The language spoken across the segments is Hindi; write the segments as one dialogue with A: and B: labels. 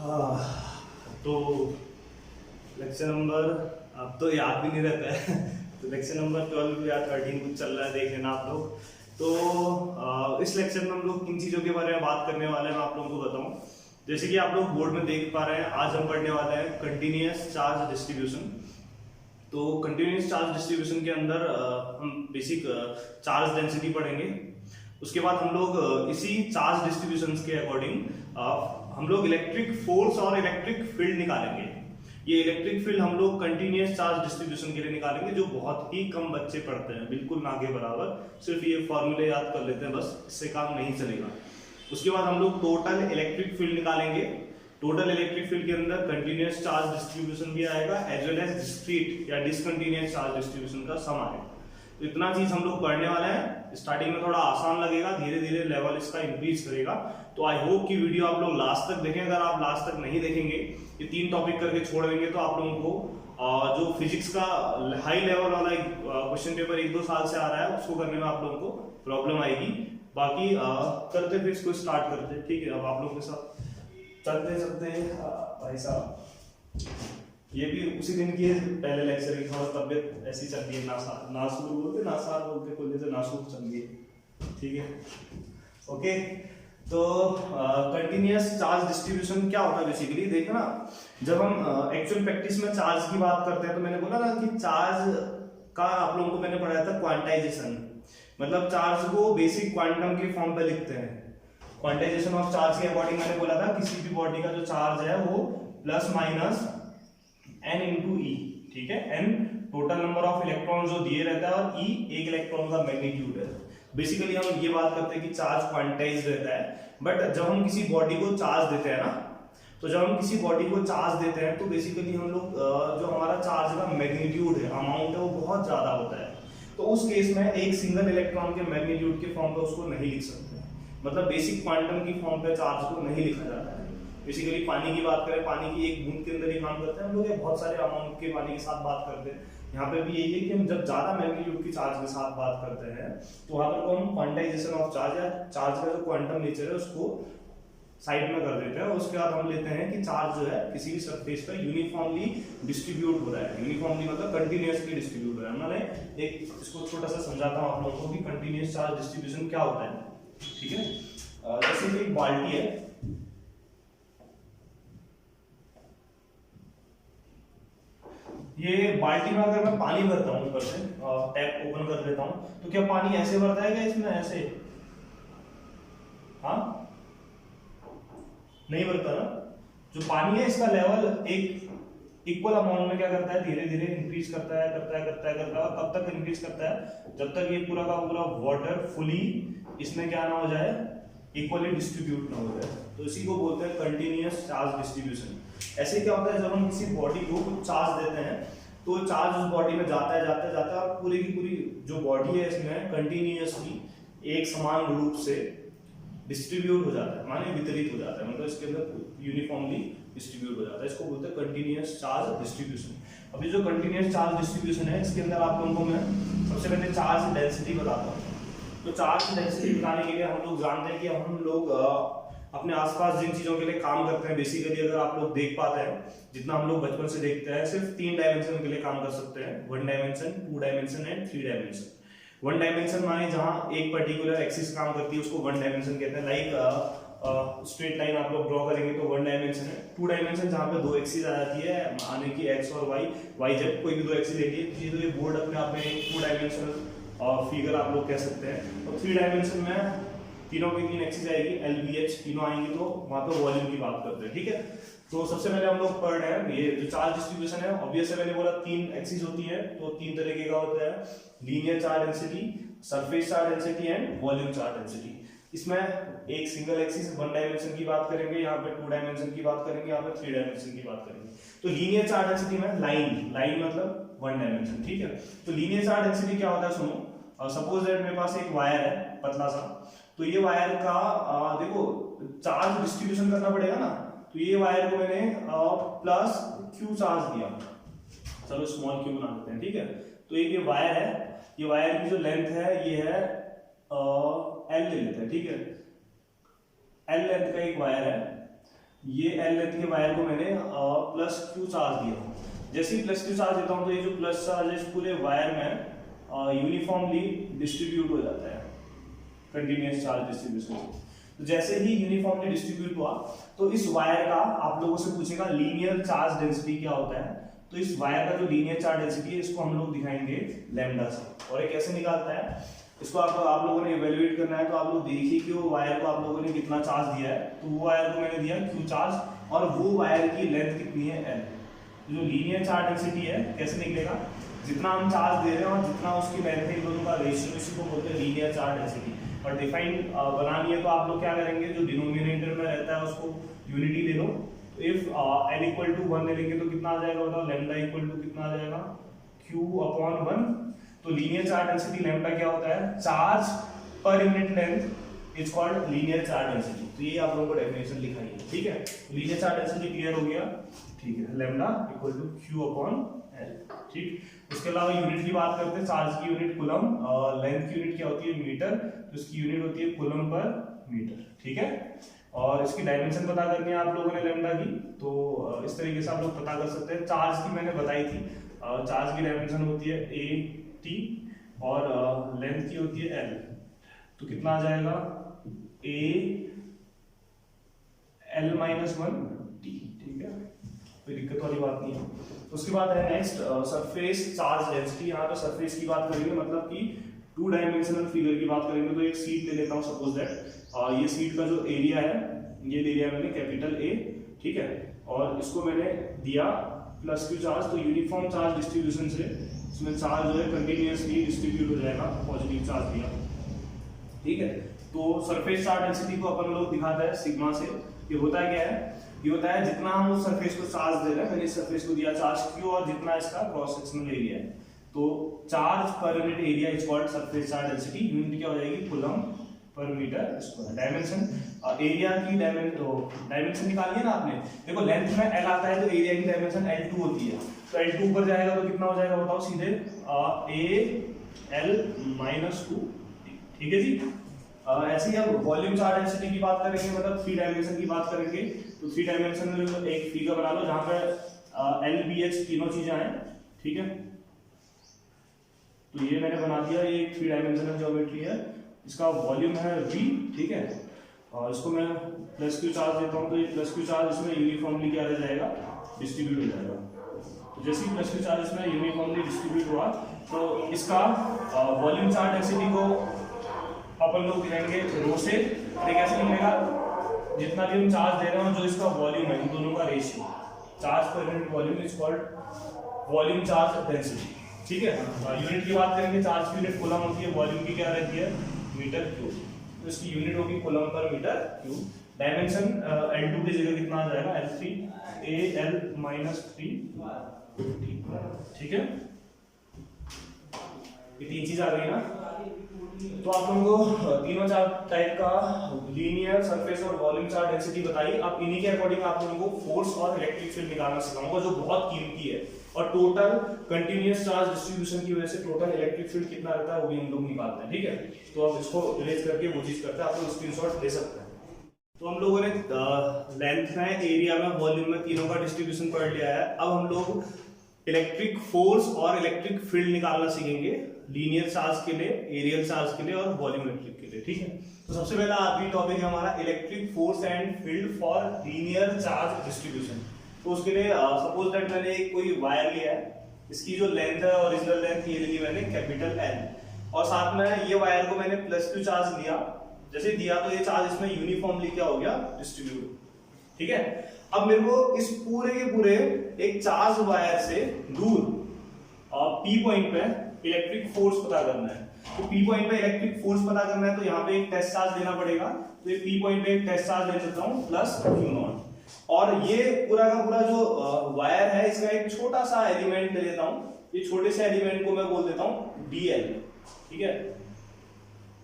A: हाँ, तो लेक्चर नंबर अब तो याद भी नहीं रहता है तो लेक्चर नंबर 12 या 13 कुछ चल रहा है, देख लेना आप लोग। तो इस लेक्चर में हम लोग किन चीज़ों के बारे में बात करने वाले हैं मैं आप लोगों को बताऊं। जैसे कि आप लोग बोर्ड में देख पा रहे हैं, आज हम पढ़ने वाले हैं कंटिन्यूअस चार्ज डिस्ट्रीब्यूशन। तो कंटिन्यूअस चार्ज डिस्ट्रीब्यूशन के अंदर हम बेसिक चार्ज डेंसिटी पढ़ेंगे। उसके बाद हम लोग इसी चार्ज डिस्ट्रीब्यूशन के अकॉर्डिंग हम लोग इलेक्ट्रिक फोर्स और इलेक्ट्रिक फील्ड निकालेंगे। ये इलेक्ट्रिक फील्ड हम लोग कंटिन्यूअस चार्ज डिस्ट्रीब्यूशन के लिए निकालेंगे, जो बहुत ही कम बच्चे पढ़ते हैं, बिल्कुल ना के बराबर। सिर्फ ये फॉर्मूले याद कर लेते हैं बस, इससे काम नहीं चलेगा। उसके बाद हम लोग टोटल इलेक्ट्रिक फील्ड निकालेंगे। टोटल इलेक्ट्रिक फील्ड के अंदर कंटिन्यूअस चार्ज डिस्ट्रीब्यूशन भी आएगा एज वेल एज डिस्क्रीट या डिसकंटिन्यूअस चार्ज डिस्ट्रीब्यूशन का सम आएगा। तो इतना चीज हम लोग पढ़ने वाले हैं। स्टार्टिंग में थोड़ा आसान लगेगा, धीरे धीरे लेवल इसका इंक्रीज करेगा। तो आई होप कि वीडियो आप लोग लास्ट तक देखें। अगर आप लास्ट तक नहीं देखेंगे, ये 3 टॉपिक करके छोड़ देंगे, तो आप लोगों को जो फिजिक्स का हाई लेवल वाला क्वेश्चन पेपर 1-2 साल से आ रहा है, उसको करने में आप लोगों को प्रॉब्लम आएगी। बाकी करते फिर इसको स्टार्ट करते, ठीक है। अब आप लोग के साथ चलते चलते भाई साहब, ये भी उसी दिन की पहले लेक्चर की थोड़ा तबियत ऐसी चल रही है, नासूर बोलते, नासार बोलते, कोई जैसे नासूर चल रही है, ठीक है। ओके, तो कंटिन्यूअस चार्ज डिस्ट्रीब्यूशन क्या होता है बेसिकली, देखो ना, जब हम एक्चुअल प्रैक्टिस में चार्ज की बात करते हैं, तो मैंने बोला ना कि चार्ज का आप लोगों को मैंने पढ़ाया था क्वांटाइजेशन, मतलब चार्ज को बेसिक क्वांटम के फॉर्म पे लिखते हैं। क्वांटाइजेशन ऑफ चार्ज के अकॉर्डिंग मैंने बोला था किसी भी बॉडी का जो चार्ज है वो प्लस माइनस n इंटू ई, ठीक है। n total number of electron जो दिए रहता है, और e एक इलेक्ट्रॉन का मैग्नीट्यूड है। बेसिकली हम ये बात करते हैं कि चार्ज क्वांटाइज रहता है। बट जब हम किसी बॉडी को चार्ज देते हैं ना, तो जब हम किसी बॉडी को चार्ज देते हैं, तो बेसिकली हम लोग जो हमारा चार्ज का मैग्नीट्यूड है, अमाउंट है, वो बहुत ज्यादा होता है। तो उस केस में एक सिंगल इलेक्ट्रॉन के मैग्नीट्यूड के फॉर्म पे उसको नहीं लिख सकते, मतलब बेसिक क्वांटम की फॉर्म पे चार्ज को नहीं लिखा जाता है। बेसिकली पानी की बात करें, पानी की एक बूंद के अंदर ही काम करते हैं हम लोग, बहुत सारे अमाउंट के पानी के साथ बात करते हैं। यहाँ पे भी यही है कि हम जब ज्यादा मैग्नीट्यूड की चार्ज के साथ बात करते हैं, तो वहां पर हम क्वांटाइजेशन ऑफ चार्ज या चार्ज का जो क्वांटम नेचर है उसको साइड में कर देते हैं। और उसके बाद हम लेते हैं कि चार्ज जो है किसी भी सरफेस पर यूनिफॉर्मली डिस्ट्रीब्यूट हो रहा है। यूनिफॉर्मली मतलब कंटिन्यूअसली डिस्ट्रीब्यूट हो रहा है। मैंने एक इसको छोटा सा समझाता हूँ आप लोगों को कि कंटिन्यूअस चार्ज डिस्ट्रीब्यूशन क्या होता है, ठीक है। जैसे कि एक बाल्टी है, ये बाल्टी में अगर मैं पानी भरता हूं ऊपर से, टैप ओपन कर देता हूं, तो क्या पानी ऐसे भरता है क्या इसमें, ऐसे? हाँ, नहीं भरता ना। जो पानी है इसका लेवल एक इक्वल अमाउंट में क्या करता है, धीरे धीरे इंक्रीज करता है, कब तक इंक्रीज करता है, जब तक ये पूरा का पूरा वाटर फुली इसमें क्या ना हो जाए, इक्वली डिस्ट्रीब्यूट ना हो जाए। तो इसी को बोलते हैं कंटिन्यूअस चार्ज डिस्ट्रीब्यूशन। ऐसे क्या होता है, जब हम किसी बॉडी को कुछ चार्ज देते हैं, तो चार्ज उस बॉडी में जाता है और पूरी की पूरी जो बॉडी है इसमें कंटिन्यूअसली एक समान रूप से डिस्ट्रीब्यूट हो जाता है, माने वितरित हो जाता है, मतलब इसके अंदर यूनिफॉर्मली डिस्ट्रीब्यूट हो जाता है। इसको बोलते हैं कंटिन्यूअस चार्ज डिस्ट्रीब्यूशन। अभी जो कंटिन्यूअस चार्ज डिस्ट्रीब्यूशन है, इसके अंदर आप लोगों को मैं सबसे पहले चार्ज डेंसिटी बताता हूँ। तो चार्ज डेंसिटी बताने के लिए हम लोग जानते हैं कि हम लोग अपने आसपास जिन चीजों के लिए काम करते हैं, बेसिकली अगर आप लोग देख पाते हैं, जितना हम लोग बचपन से देखते हैं, सिर्फ 3 डायमेंशन के लिए काम कर सकते हैं, 1 dimension, 2 dimension and 3 dimension. 1 dimension माने जहां एक पर्टिकुलर एक्सिस काम करती है, उसको 1 डायमेंशन कहते हैं। लाइक स्ट्रेट लाइन आप लोग ड्रॉ करेंगे तो 1 डायमेंशन है। 2 डायमेंशन जहां पे 2 एक्सिस आ जाती है, माने कि एक्स और वाई, वाई जेड, कोई भी 2 एक्सिस देखिए, तो ये बोर्ड अपने आप में 2 डायमेंशनल फिगर आप लोग कह सकते हैं। और 3 डायमेंशन में तीनों की 3 एक्सिस आएगी, एल बी एच तीनों आएंगी, तो वहां पे वॉल्यूम की बात करते हैं, ठीक है। तो सबसे पहले हम लोग पढ़ रहे हैं ये जो चार्ज डिस्ट्रीब्यूशन है। ऑब्वियसली मैंने बोला 3 एक्सिस होती है, तो 3 तरीके का होता है, linear charge density, surface charge density and volume charge density. इसमें एक सिंगल एक्सिस 1 डायमेंशन की बात करेंगे, यहाँ पे 2 डायमेंशन की बात करेंगे, यहाँ पे 3 डायमेंशन की बात करेंगे। तो लीनियर चार्ज डेंसिटी में लाइन मतलब 1 डायमेंशन, ठीक है। तो लीनियर चार्ज डेंसिटी क्या होता है, सुनो। सपोज दैट मेरे पास एक वायर है पतला सा, तो ये वायर का देखो चार्ज डिस्ट्रीब्यूशन करना पड़ेगा ना। तो ये वायर को मैंने प्लस क्यू चार्ज दिया, चलो स्मॉल क्यू बना देते हैं, ठीक है। तो ये वायर है, ये वायर की जो लेंथ है ये है एल ले लेते हैं, ठीक है। एल लेंथ का एक वायर है, ये एल लेंथ के वायर को मैंने प्लस क्यू चार्ज दिया। जैसे ही प्लस क्यू चार्ज देता हूँ तो ये जो प्लस चार्ज है इस पूरे वायर में यूनिफॉर्मली डिस्ट्रीब्यूट हो जाता है कंटिन्यूअस चार्ज डिस्ट्रीब्यूशन से। तो जैसे ही यूनिफॉर्मली डिस्ट्रीब्यूट हुआ तो इस वायर का आप लोगों से पूछेगा लीनियर चार्ज डेंसिटी क्या होता है। तो इस वायर का जो लीनियर चार्ज डेंसिटी है इसको हम लोग दिखाएंगे लैम्डा से। और ये कैसे निकालता है इसको आप लोगों ने इवेल्युएट करना है। तो आप लोग देखिए कि वो वायर को आप लोगों ने कितना चार्ज दिया है। तो वो वायर को मैंने दिया क्यू चार्ज और वो वायर की लेंथ कितनी है एल। जो लीनियर चार्ज डेंसिटी है कैसे निकलेगा, जितना हम चार्ज दे रहे हैं और जितना उसकी लेंथ है इन दोनों का रेशियो, इसी को बोलते हैं लीनियर चार्ज डेंसिटी। और डिफाइन बनानी है तो आप लोग क्या करेंगे, जो डिनोमिनेटर में रहता है उसको यूनिटी ले लो। तो इफ n इक्वल टू 1 ले लेंगे तो कितना आ जाएगा बताओ, लैम्डा इक्वल टू कितना आ जाएगा q अपॉन 1। तो लीनियर चार्ज डेंसिटी लैम्डा क्या होता है, charge per unit length is called linear charge density. तो ये आप लोगों को डेफिनेशन लिखाई है, ठीक है। लीनियर चार्ज डेंसिटी क्लियर हो गया, ठीक है। Lambda equal to q upon l, ठीक। उसके अलावा यूनिट की बात करते हैं, चार्ज की यूनिट कूलम, लेंथ की यूनिट क्या होती है मीटर, तो इसकी यूनिट होती है कूलम पर मीटर, ठीक है। और इसकी डायमेंशन पता करनी है आप लोगों ने लैम्डा की, तो इस तरीके से आप लोग पता कर सकते हैं। चार्ज की मैंने बताई थी, चार्ज की डायमेंशन होती है a t और लेंथ की होती है l। तो कितना आ जाएगा a l माइनस 1 t, ठीक है, कोई दिक्कत वाली बात नहीं है। उसके बाद है नेक्स्ट सरफेस चार्ज डेंसिटी। यहाँ पे सरफेस की बात करेंगे, मतलब कि 2 डायमेंशनल फिगर की बात करेंगे। तो एक सीट ले लेता हूँ सपोज दैट, ये सीट का जो एरिया है ये ले लिया मैंने कैपिटल A, ठीक है। और इसको मैंने दिया प्लस क्यू चार्ज। तो यूनिफॉर्म चार्ज डिस्ट्रीब्यूशन से इसमें चार्ज जो है कंटिन्यूअसली डिस्ट्रीब्यूट हो जाएगा, पॉजिटिव चार्ज दिया, ठीक है। तो सरफेस चार्ज डेंसिटी को अपन लोग दिखाते हैं सिग्मा से। ये होता है क्या है, ये होता है जितना हम उस सरफेस को चार्ज दे रहे हैं, मैंने इस सरफेस को दिया चार्ज क्यू और जितना इसका क्रॉस सेक्शनल एरिया है, तो charge per unit area is called surface charge density. Unit क्या हो जाएगी coulomb per metre square. Dimension area की डायमेंशन निकाली है ना आपने, देखो लेंथ में l आता है तो एरिया की डायमेंशन L2 होती है। तो L2 ऊपर जाएगा तो कितना हो जाएगा बताओ सीधे a l माइनस 2, ठीक है जी। ऐसे ही हम वॉल्यूम चार्ज डेंसिटी की बात करेंगे, मतलब 3 डायमेंशन की बात करेंगे। तो 3 डायमेंशन में एक फिगर बना लो जहां पे L B H तीनों चीजें आए, ठीक है। तो ये मैंने बना दिया, ये 3 डायमेंशनल ज्योमेट्री है, इसका वॉल्यूम है V, ठीक है। और इसको मैं प्लस क्यू चार्ज देता हूँ, तो ये प्लस क्यू चार्ज इसमें यूनिफॉर्मली क्या रह जाएगा, डिस्ट्रीब्यूट हो जाएगा। तो जैसे ही प्लस क्यू चार्ज इसमें यूनिफॉर्मली डिस्ट्रीब्यूट हुआ तो इसका वॉल्यूम चार्ज डेंसिटी को अपन लोग दिखाएंगे रो से। ये कैसे मिलेगा, जितना भी हम चार्ज दे रहे हैं जो इसका वॉल्यूम है इन दोनों का ratio, charge per unit volume is called volume charge density, ठीक है। यूनिट की बात करेंगे, चार्ज की यूनिट कूलम होती है, वॉल्यूम की क्या रहती है मीटर क्यूब, तो इसकी यूनिट होगी coulomb per metre cube. Dimension L2 की जगह कितना आ जाएगा L3, a l माइनस 3, ठीक है। ये 3 चीज आ गई ना। तो आप लोगों को तीनों चार टाइप का लीनियर, सरफेस और वॉल्यूम चार्ज डेंसिटी बताई। अब इन्हीं के अकॉर्डिंग आप लोगों को फोर्स और इलेक्ट्रिक फील्ड निकालना सिखाऊंगा, जो बहुत कीमती है। और टोटल कंटिन्यूअस चार्ज डिस्ट्रीब्यूशन की वजह से टोटल इलेक्ट्रिक फील्ड कितना रहता है वो भी हम लोग निकालते हैं, ठीक है। तो अब इसको रिलेट करके वो चीज करते हैं, आप लोग स्क्रीनशॉट ले सकते हैं। तो हम लोगों ने लेंथ में, एरिया में, वॉल्यूम में तीनों का डिस्ट्रीब्यूशन पढ़ लिया है। अब हम लोग इलेक्ट्रिक फोर्स और इलेक्ट्रिक फील्ड निकालना सीखेंगे, लीनियर चार्ज के लिए, एरियल चार्ज के लिए और वॉल्यूमेट्रिक के लिए, ठीक है। तो सबसे पहला आखिरी टॉपिक है हमारा electric force and field for linear charge distribution. तो उसके लिए सपोज दैट मैंने कोई वायर लिया है, इसकी जो लेंथ है ओरिजिनल लेंथ ये ली मैंने कैपिटल L, और साथ में ये वायर को मैंने प्लस क्यू चार्ज लिया। जैसे दिया तो ये चार्ज इसमें यूनिफॉर्मली क्या हो गया, डिस्ट्रीब्यूट, ठीक है। अब मेरे को इस पूरे के पूरे एक चार्ज वायर से दूर P पॉइंट पे इलेक्ट्रिक फोर्स पता करना है। तो P पॉइंट पे इलेक्ट्रिक फोर्स पता करना है तो यहाँ पे एक टेस्ट चार्ज देना पड़ेगा। तो ये P पॉइंट पे एक टेस्ट चार्ज ले लेता हूँ प्लस Q0, और ये पूरा का पूरा जो वायर है इसका एक छोटा सा एलिमेंट ले लेता हूँ। ये छोटे से एलिमेंट को मैं बोल देता हूँ DL, ठीक है।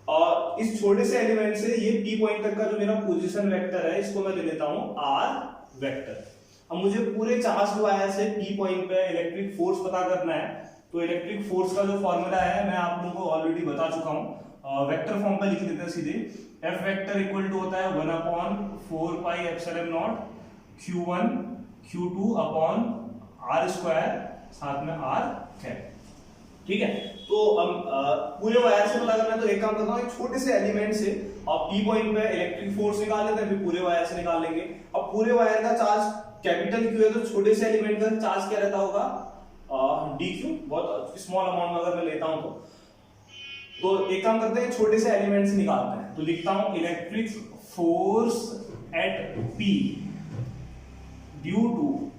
A: और इस छोटे से एलिमेंट से ये P पॉइंट तक का जो मेरा पोजीशन वेक्टर है इसको मैं ले लेता हूँ R वेक्टर। अब मुझे पूरे चार्ज वायर से P पॉइंट पे इलेक्ट्रिक फोर्स पता करना है। तो इलेक्ट्रिक फोर्स का जो फॉर्मूला है मैं आप लोगों को ऑलरेडी बता चुका हूँ, वेक्टर फॉर्म पे लिख देते हैं सीधे। F वेक्टर इक्वल टू होता है 1/4 pi epsilon naught Q1 Q2 upon R square साथ में आर कैप। ठीक है, तो पूरे वायर से पता करना है तो एक काम करता हूँ, एक छोटे से एलिमेंट से अब पी पॉइंट पे इलेक्ट्रिक फोर्स निकाल लेते हैं, फिर पूरे वायर से निकाल लेंगे। अब पूरे वायर का चार्ज कैपिटल क्यू है तो छोटे से एलिमेंट का चार्ज क्या रहता होगा, डी क्यू। बहुत स्मॉल अमाउंट अगर मैं लेता हूं तो एक काम करते हैं, छोटे से एलिमेंट से निकालते हैं। तो लिखता हूं electric force at P due to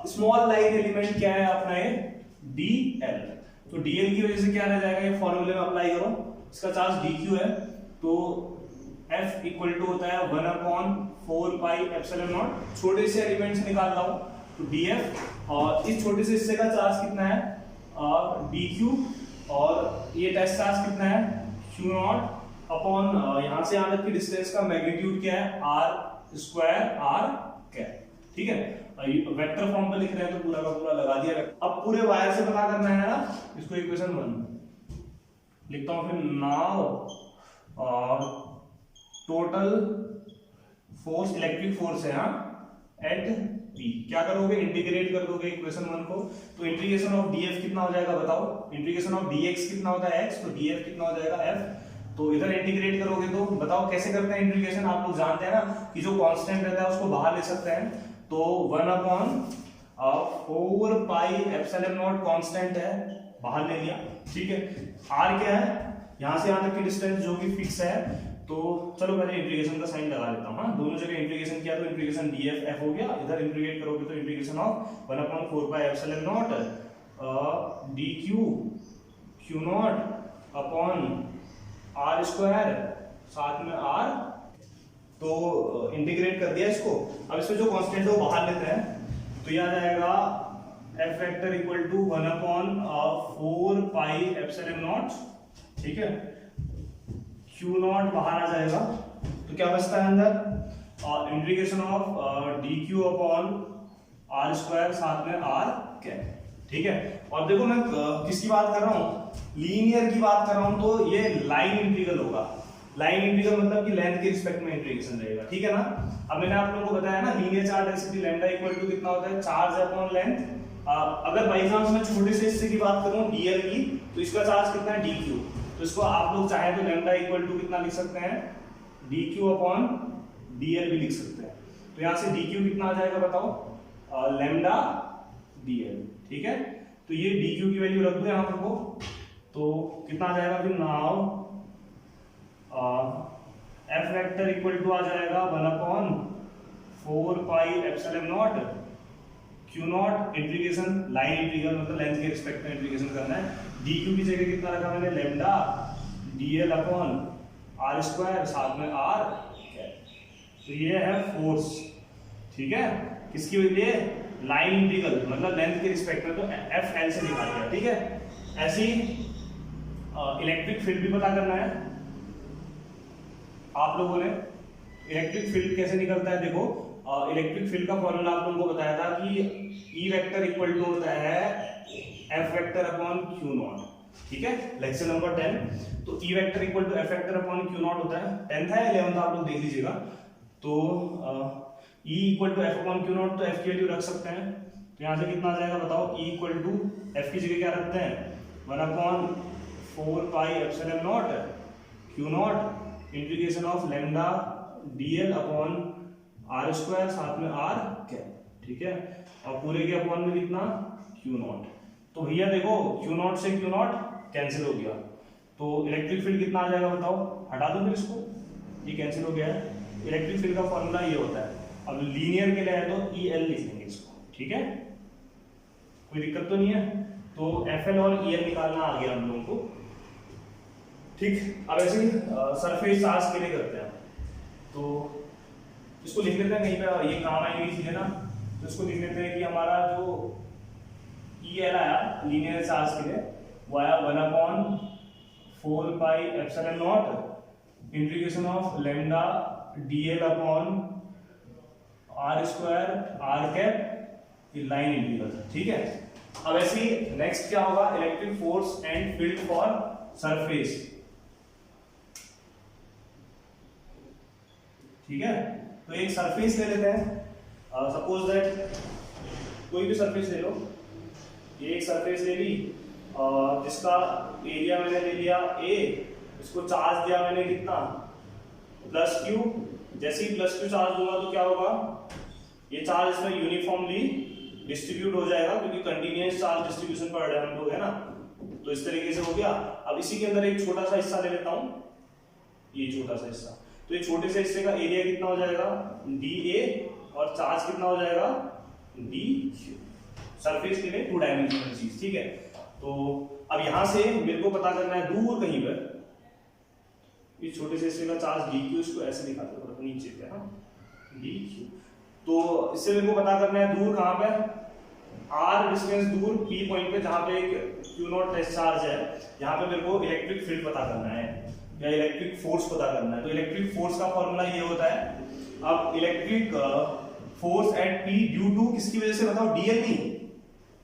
A: small line element क्या है अपना ये डी एल। तो डीएल की वजह से क्या रह जाएगा, ये फॉर्मूले में अप्लाई करो, इसका चार्ज डी क्यू है तो F इक्वल टू होता है 1/4 पाई एप्सिलॉन नॉट। छोटे से एलिमेंट से निकाल रहा हूं तो df, और इस छोटे से हिस्से का चार्ज कितना है dq, और ये टेस्ट चार्ज कितना है q नॉट अपॉन यहां से यहां तक की डिस्टेंस का मैग्नीट्यूड क्या है r स्क्वायर r कैप। ठीक है, वेक्टर फॉर्म पे लिख रहे हैं तो पूरा का पूरा लगा दिया। अब पूरे वायर से पता करना है ना, इसको इक्वेशन 1 लिखता हूं। फिर now total force, electric force है एट पी, क्या करोगे इंटीग्रेट कर दोगे इक्वेशन 1 को। तो इंटीग्रेशन ऑफ df कितना हो जाएगा बताओ, इंटीग्रेशन ऑफ dx कितना होता है x, तो df कितना हो जाएगा f। तो इधर इंटीग्रेट करोगे तो बताओ कैसे करते हैं इंटीग्रेशन। आप लोग जानते हैं ना कि जो कांस्टेंट रहता है उसको बाहर ले सकते हैं, तो 1/4 पाई एप्सिलॉन नॉट कांस्टेंट है, बाहर ले लिया। ठीक है, r क्या है, यहां से यहां तक की डिस्टेंस जो कि फिक्स है। तो चलो पहले इंटीग्रेशन का साइन लगा लेता हूं। हाँ, दोनों जगह इंटीग्रेशन किया तो इंटीग्रेशन df f हो गया, इधर इंटीग्रेट करोगे तो integration of 1/4 pi epsilon not dq q not upon r square साथ में r। तो इंटीग्रेट कर दिया इसको। अब इसमें जो कांस्टेंट है वो बाहर लेते हैं तो ये आ जाएगा f vector equal to 1/4 pi epsilon naught. ठीक है, Q नॉट बाहर आ जाएगा तो क्या बचता है अंदर, integration of dq upon r square साथ में r कैप। ठीक है, और देखो मैं किसकी बात कर रहा हूँ, लीनियर की बात कर रहा हूँ, तो ये लाइन इंटीग्रल होगा। लाइन इंटीग्रल मतलब कि लेंथ के रिस्पेक्ट में इंटीग्रेशन रहेगा। ठीक है ना, अब मैंने आप लोगों को बताया ना linear charge density lambda equal to कितना होता है, चार्ज अपॉन लेंथ। अगर बाई चांस मैं छोटे से हिस्से की बात करूं dl की, तो इसका चार्ज कितना है dq। तो इसको आप लोग चाहे तो लैम्डा इक्वल टू कितना लिख सकते हैं, dq अपॉन dl भी लिख सकते हैं। तो यहां से dq कितना आ जाएगा बताओ, लैम्डा dl। ठीक है, तो ये dq की वैल्यू रख दो यहां पर को, तो कितना आ जाएगा फिर now f vector equal to आ जाएगा 1/4 pi epsilon not q not, integration line integral मतलब लेंथ के रिस्पेक्ट में इंटीग्रेशन करना है। dq की जगह कितना रखा मैंने, lambda dl upon r square साथ में r। तो ये है फोर्स। ठीक है, किसकी वजह, लाइन इंटीग्रल मतलब लेंथ के रिस्पेक्ट में, तो f l से निकाल दिया। ठीक है, ऐसे ही इलेक्ट्रिक फील्ड भी पता करना है आप लोगों ने। इलेक्ट्रिक फील्ड कैसे निकलता है, देखो इलेक्ट्रिक फील्ड का फॉर्मूला आप लोगों को बताया था कि E वेक्टर इक्वल टू होता है F vector upon Q naught. ठीक है, लेक्चर नंबर 10। तो E vector equal to F vector upon Q naught होता है, 10th है 11th आप लोग देख लीजिएगा। तो E equal to F upon Q naught, तो F की वैल्यू रख सकते हैं। तो यहाँ से कितना आ जाएगा बताओ, E इक्वल टू F की जगह क्या रखते हैं, 1/4 pi epsilon not Q not integration of lambda dl upon r square साथ में r कैप। ठीक है, और पूरे के अपॉन में कितना Q नॉट। तो भैया देखो Q नॉट से Q नॉट कैंसिल हो गया, तो इलेक्ट्रिक फील्ड कितना आ जाएगा बताओ, हटा दो फिर इसको, ये कैंसिल हो गया है। इलेक्ट्रिक फील्ड का फॉर्मूला ये होता है। अब लीनियर के लिए है तो EL लिख लेंगे इसको। ठीक है, कोई दिक्कत तो नहीं है। तो FL और EL निकालना आ गया हम लोगों को। ठीक, अब ऐसे ही सरफेस चार्ज के लिए करते हैं, तो इसको लिख लेते हैं कहीं पे, ये काम आएगी चीजें ना। तो इसको लिख लेते हैं कि हमारा जो EL आया लीनियर चार्ज के लिए वो आया 1/4 pi epsilon naught integration of lambda dl upon r square r cap, line integral. ठीक है, अब ऐसे ही नेक्स्ट क्या होगा, electric force and field for surface. ठीक है, तो एक सरफेस ले लेते हैं, सपोज दैट कोई भी सरफेस ले लो, ये एक सरफेस ले ली जिसका एरिया मैंने ले लिया a, इसको चार्ज दिया मैंने कितना +q। जैसे ही +q चार्ज दूंगा तो क्या होगा, ये चार्ज इसमें यूनिफॉर्मली डिस्ट्रीब्यूट हो जाएगा क्योंकि कंटिन्यूअस चार्ज डिस्ट्रीब्यूशन पढ़ रहे हैं हम लोग, है ना। तो इस तरीके से हो गया। अब इसी के अंदर एक छोटा सा हिस्सा ले लेता हूं, ये छोटा सा हिस्सा, तो ये छोटे से हिस्से का एरिया कितना हो जाएगा dA और चार्ज कितना हो जाएगा dq। सरफेस के लिए 2 डायमेंशनल चीज, ठीक है। तो अब यहां से मेरे को पता करना है दूर कहीं पर ये छोटे से हिस्से का चार्ज dq, इसको ऐसे दिखाते हैं थोड़ा नीचे पे, हाँ dq। तो इससे मेरे को पता करना है दूर कहां पे, r डिस्टेंस दूर p पॉइंट पे जहां पे एक q0 टेस्ट चार्ज है, यहां पे मेरे को इलेक्ट्रिक फील्ड पता करना है या इलेक्ट्रिक फोर्स पता करना है। तो इलेक्ट्रिक फोर्स का फॉर्मूला ये होता है, अब electric force at p due to किसकी वजह से बताओ, dl नहीं,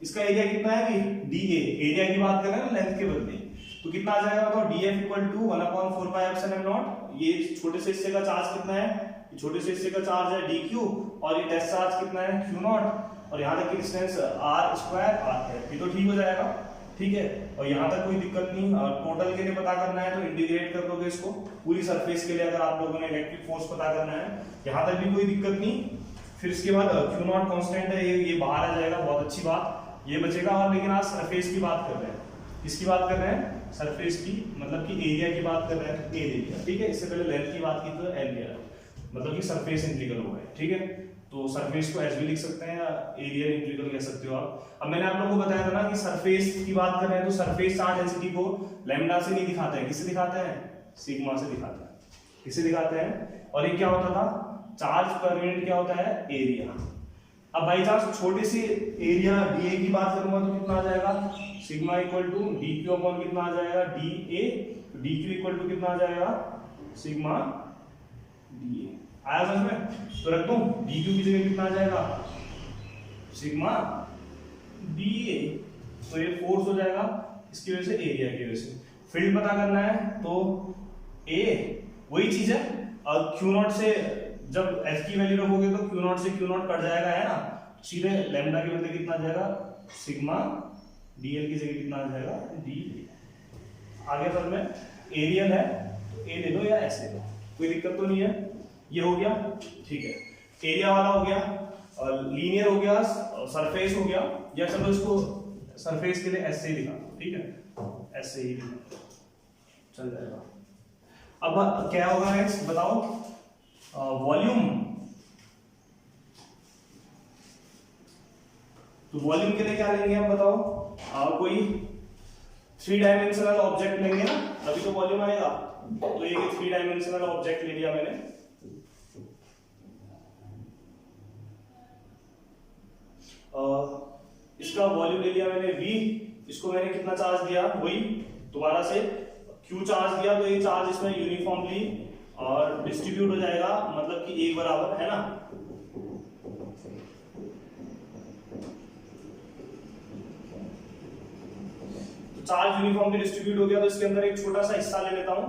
A: इसका एरिया कितना है कि dA, एरिया की बात कर रहे हैं ना लेंथ के बदले, तो कितना आ जाएगा बताओ, dF = 1/4πε0। ये छोटे से हिस्से का चार्ज कितना है, छोटे से हिस्से का चार्ज है dq और ये टेस्ट चार्ज कितना है q0 और यहाँ तक की डिस्टेंस r² है, ये तो ठीक हो जाएगा, ठीक है। और यहाँ तक कोई दिक्कत नहीं। और टोटल के लिए पता करना है तो इंटीग्रेट कर दोगे इसको पूरी सरफेस के लिए, अगर आप लोगों ने इलेक्ट्रिक फोर्स पता करना है, यहाँ तक भी कोई दिक्कत नहीं। फिर इसके बाद q0 कांस्टेंट है, ये बाहर आ जाएगा, बहुत अच्छी बात, ये बचेगा। और लेकिन आज सरफेस की बात कर रहे हैं, किसकी बात कर रहे हैं, सरफेस की, मतलब कि एरिया की बात कर रहे हैं, ए एरिया, ठीक है। इससे पहले लेंथ की बात की तो एल लिया, मतलब कि सरफेस इंटीग्रल हो गए, ठीक है। तो सरफेस को एस भी लिख सकते हैं या एरिया इंटीग्रल कह सकते हो आप। अब मैंने आप लोगों को बताया था ना कि सरफेस की बात कर रहे हैं तो सरफेस चार्ज डेंसिटी को लैम्डा से नहीं दिखाते हैं, किससे दिखाते हैं, सिग्मा से दिखाते हैं, किससे दिखाते हैं। और ये क्या होता था, चार्ज पर यूनिट क्या होता है, एरिया। अब बाई चांस छोटे से एरिया dA की बात करूंगा तो कितना आ जाएगा, सिग्मा = dq अपॉन कितना आ जाएगा dA, dq = कितना आ जाएगा सिग्मा dA। आया समझ में, तो रख दूं dq की जगह कितना आ जाएगा सिग्मा dA, तो ये फोर्स हो जाएगा इसकी वजह से, एरिया की वजह से। फील्ड पता करना है तो A वही चीज है, और q0 से जब f की वैल्यू रखोगे तो q0 से q0 कट जाएगा, है ना, सीधे लैम्डा के बदले कितना आ जाएगा सिग्मा dl की जगह कितना आ जाएगा dA। आगे पर में एरियल है तो a ले लो या s ले लो, कोई दिक्कत तो नहीं है। ये हो गया, ठीक है, एरिया वाला हो गया, और लीनियर हो गया, सरफेस हो गया, या चलो इसको सरफेस के लिए ऐसे ही लिखा, ठीक है, ऐसे ही लिखा चल जाएगा। अब क्या होगा नेक्स्ट बताओ, वॉल्यूम। तो वॉल्यूम के लिए क्या लेंगे हम बताओ, कोई 3 डायमेंशनल ऑब्जेक्ट लेंगे ना, तभी तो वॉल्यूम आएगा। तो ये 3 डायमेंशनल ऑब्जेक्ट ले लिया मैंने, इसका वॉल्यूम ले लिया मैंने v, इसको मैंने कितना चार्ज दिया, वही दोबारा से q चार्ज दिया, तो ये चार्ज इसमें यूनिफॉर्मली और डिस्ट्रीब्यूट हो जाएगा, मतलब कि एक बराबर, है ना। तो चार्ज यूनिफॉर्मली डिस्ट्रीब्यूट हो गया, तो इसके अंदर एक छोटा सा हिस्सा ले लेता हूं,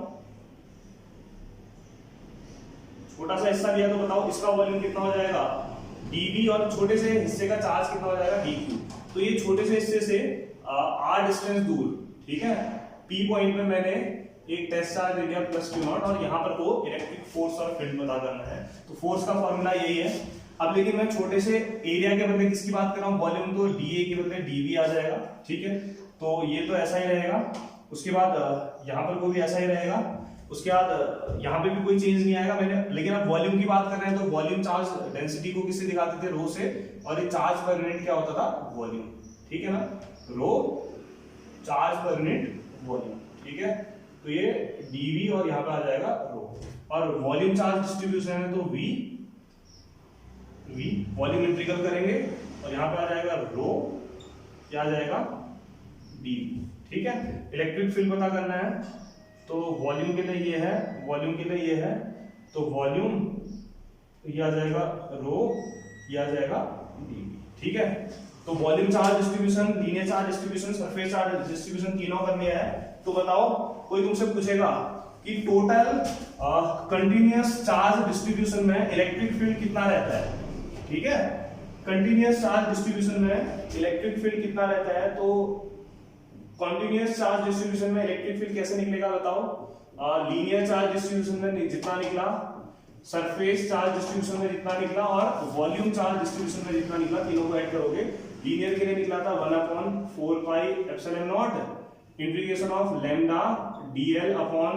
A: छोटा सा हिस्सा लिया, तो बताओ इसका वॉल्यूम कितना हो जाएगा dV, और छोटे से हिस्से का चार्ज कितना हो जाएगा dQ। तो ये छोटे से हिस्से से r डिस्टेंस दूर, ठीक है, P पॉइंट पे मैंने एक टेस्ट चार्ज ले लिया +q0, और यहाँ पर को इलेक्ट्रिक फोर्स और फील्ड पता करना है। तो फोर्स का फॉर्मूला यही है। अब लेकिन मैं छोटे से एरिया के बदले किसकी बात कर रहा हूँ, वॉल्यूम, तो dA के बदले dV आ जाएगा, ठीक है। तो ये तो ऐसा ही रहेगा, उसके बाद यहाँ पर को भी ऐसा ही रहेगा, उसके बाद यहाँ पे भी कोई चेंज नहीं आएगा मैंने। लेकिन अब वॉल्यूम की बात कर रहे हैं तो वॉल्यूम चार्ज डेंसिटी को किससे दिखाते थे, रो से, और ये चार्ज पर यूनिट क्या होता था, वॉल्यूम, ठीक है ना, रो चार्ज पर यूनिट वॉल्यूम, ठीक है। तो ये dV और यहाँ पे आ जाएगा रो, और वॉल्यूम चार्ज डिस्ट्रीब्यूशन है तो v वॉल्यूम इंटीग्रल करेंगे, और यहाँ पे आ जाएगा रो, क्या आ जाएगा dV, ठीक है। इलेक्ट्रिक फील्ड पता करना है तो वॉल्यूम के लिए ये है, वॉल्यूम के लिए ये है, तो वॉल्यूम ये आ जाएगा रो, ये आ जाएगा dV, ठीक है। तो volume charge distribution, linear charge distribution, surface charge distribution तीनों करनी है। तो बताओ कोई तुमसे पूछेगा कि टोटल कंटीन्यूअस चार्ज डिस्ट्रीब्यूशन में इलेक्ट्रिक फील्ड कितना रहता है, ठीक है। कंटिन्यूअस चार्ज डिस्ट्रीब्यूशन में इलेक्ट्रिक फील्ड कितना रहता है, तो कंटिन्यूअस चार्ज डिस्ट्रीब्यूशन में इलेक्ट्रिक फील्ड कैसे निकलेगा बताओ। लीनियर चार्ज डिस्ट्रीब्यूशन में जितना निकला, सरफेस चार्ज डिस्ट्रीब्यूशन में जितना निकला और वॉल्यूम चार्ज डिस्ट्रीब्यूशन में जितना निकला, तीनों को ऐड करोगे। लीनियर के लिए निकला था 1/4 pi epsilon naught integration of lambda dl upon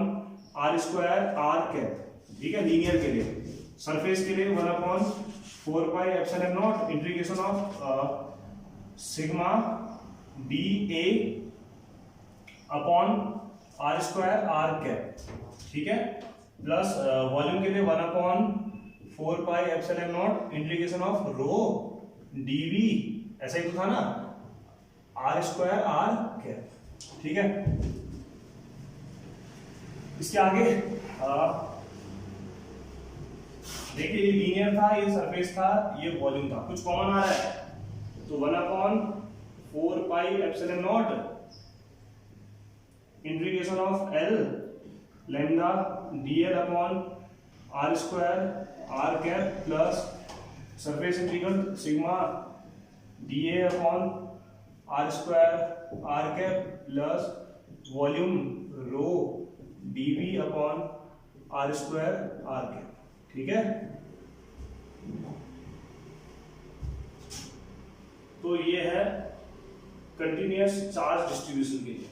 A: r square r cap, ठीक है, लीनियर के लिए। सरफेस के लिए 1/4 pi epsilon naught integration of sigma dA upon r square r cap, ठीक है, प्लस वॉल्यूम के लिए 1/4 pi epsilon naught integration of rho dV, ऐसा ही तो था ना, r स्क्वायर r कैप, ठीक है। इसके आगे देखिए, ये लीनियर था, ये सरफेस था, ये वॉल्यूम था, कुछ कॉमन आ रहा है, तो 1/4 pi epsilon naught integration of L lambda dl upon r square r cap plus surface integral sigma dA upon r square r cap plus volume rho dV upon r square r cap, ठीक है। तो ये है कंटिन्यूअस चार्ज डिस्ट्रीब्यूशन के लिए।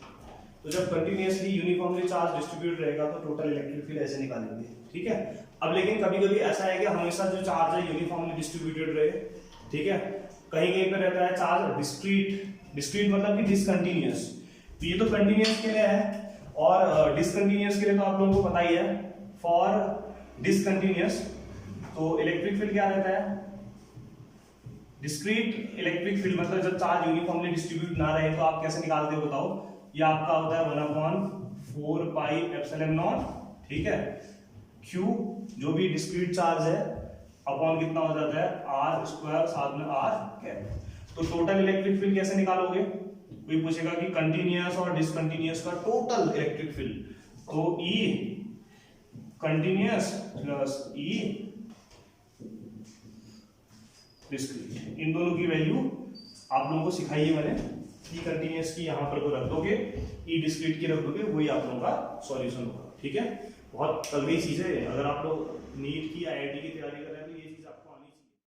A: तो जब कंटिन्यूअसली यूनिफॉर्मली चार्ज डिस्ट्रीब्यूट रहेगा तो टोटल इलेक्ट्रिक फील्ड ऐसे निकालेंगे, ठीक है। अब लेकिन कभी कभी ऐसा है कि हमेशा जो चार्ज है यूनिफॉर्मली डिस्ट्रीब्यूटेड रहे, ठीक है, कहीं कहीं पे रहता है चार्ज डिस्क्रीट मतलब कि डिसकंटिन्यूअस। तो ये तो कंटिन्यूअस के लिए है, और डिसकंटिन्यूअस के लिए तो आप लोगों को पता ही है। फॉर डिसकंटिन्यूअस तो इलेक्ट्रिक फील्ड क्या रहता है, डिस्क्रीट इलेक्ट्रिक फील्ड मतलब जब चार्ज यूनिफॉर्मली डिस्ट्रीब्यूट ना रहे तो आप कैसे निकालते हो बताओ। ये आपका होता है 1/4 पाई एप्सिलॉन नॉट, ठीक है, Q जो भी डिस्क्रीट चार्ज है अपॉन कितना हो जाता है r स्क्वायर साथ में r कैप। तो टोटल इलेक्ट्रिक फील्ड कैसे निकालोगे, कोई पूछेगा कि कंटिन्यूअस और डिसकंटिन्यूअस का टोटल इलेक्ट्रिक फील्ड, तो E continuous plus E discrete, इन दोनों की वैल्यू आप लोगों को सिखाई है मैंने। E कंटिन्यूअस की यहाँ पर को रख दोगे, E डिस्क्रीट की रख दोगे, वही आप लोगों का सॉल्यूशन होगा, ठीक है। बहुत कल गई चीजें, अगर आप लोग नीट की IIT की तैयारी कर